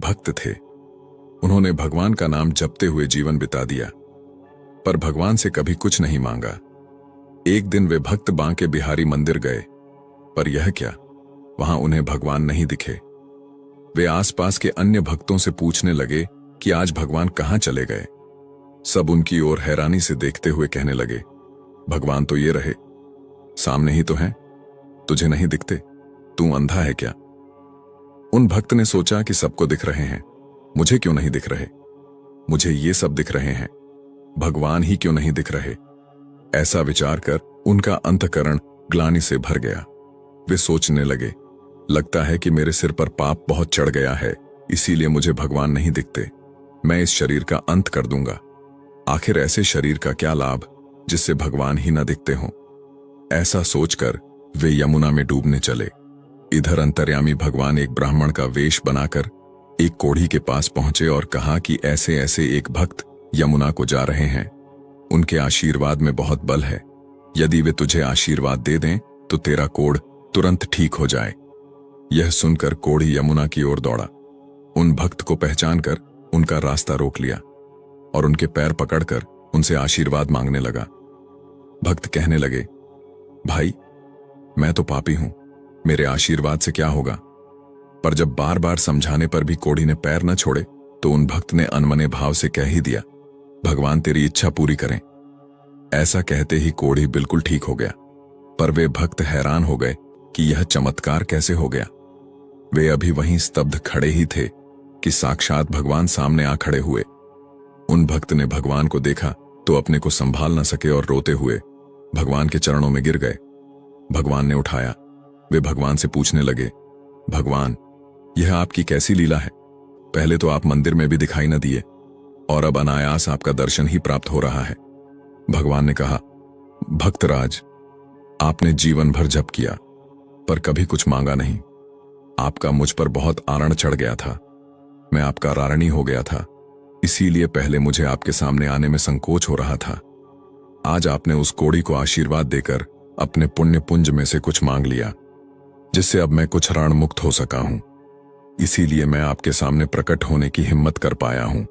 भक्त थे। उन्होंने भगवान का नाम जपते हुए जीवन बिता दिया, पर भगवान से कभी कुछ नहीं मांगा। एक दिन वे भक्त बांके बिहारी मंदिर गए, पर यह क्या, वहां उन्हें भगवान नहीं दिखे। वे आसपास के अन्य भक्तों से पूछने लगे कि आज भगवान कहां चले गए। सब उनकी ओर हैरानी से देखते हुए कहने लगे, भगवान तो ये रहे, सामने ही तो हैं, तुझे नहीं दिखते, तू अंधा है क्या? उन भक्त ने सोचा कि सबको दिख रहे हैं, मुझे क्यों नहीं दिख रहे? मुझे ये सब दिख रहे हैं, भगवान ही क्यों नहीं दिख रहे? ऐसा विचार कर उनका अंतःकरण ग्लानि से भर गया। वे सोचने लगे, लगता है कि मेरे सिर पर पाप बहुत चढ़ गया है, इसीलिए मुझे भगवान नहीं दिखते। मैं इस शरीर का अंत कर दूंगा। आखिर ऐसे शरीर का क्या लाभ जिससे भगवान ही न दिखते हों? ऐसा सोचकर वे यमुना में डूबने चले। इधर अंतर्यामी भगवान एक ब्राह्मण का वेश बनाकर एक कोढ़ी के पास पहुंचे और कहा कि ऐसे ऐसे एक भक्त यमुना को जा रहे हैं, उनके आशीर्वाद में बहुत बल है, यदि वे तुझे आशीर्वाद दे दें तो तेरा कोढ़ तुरंत ठीक हो जाए। यह सुनकर कोढ़ी यमुना की ओर दौड़ा। उन भक्त को पहचान कर उनका रास्ता रोक लिया और उनके पैर पकड़कर उनसे आशीर्वाद मांगने लगा। भक्त कहने लगे, भाई, मैं तो पापी हूं, मेरे आशीर्वाद से क्या होगा? पर जब बार बार समझाने पर भी कोढ़ी ने पैर न छोड़े तो उन भक्त ने अनमने भाव से कह ही दिया, भगवान तेरी इच्छा पूरी करें। ऐसा कहते ही कोढ़ी बिल्कुल ठीक हो गया, पर वे भक्त हैरान हो गए कि यह चमत्कार कैसे हो गया। वे अभी वहीं स्तब्ध खड़े ही थे कि साक्षात भगवान सामने आ खड़े हुए। उन भक्त ने भगवान को देखा तो अपने को संभाल न सके और रोते हुए भगवान के चरणों में गिर गए। भगवान ने उठाया। वे भगवान से पूछने लगे, भगवान, यह आपकी कैसी लीला है? पहले तो आप मंदिर में भी दिखाई न दिए और अब अनायास आपका दर्शन ही प्राप्त हो रहा है। भगवान ने कहा, भक्तराज, आपने जीवन भर जप किया पर कभी कुछ मांगा नहीं। आपका मुझ पर बहुत आरण चढ़ गया था, मैं आपका रारणी हो गया था, इसीलिए पहले मुझे आपके सामने आने में संकोच हो रहा था। आज आपने उस कोढ़ी को आशीर्वाद देकर अपने पुण्य पुंज में से कुछ मांग लिया, जिससे अब मैं कुछ ऋण मुक्त हो सका हूं। इसीलिए मैं आपके सामने प्रकट होने की हिम्मत कर पाया हूं।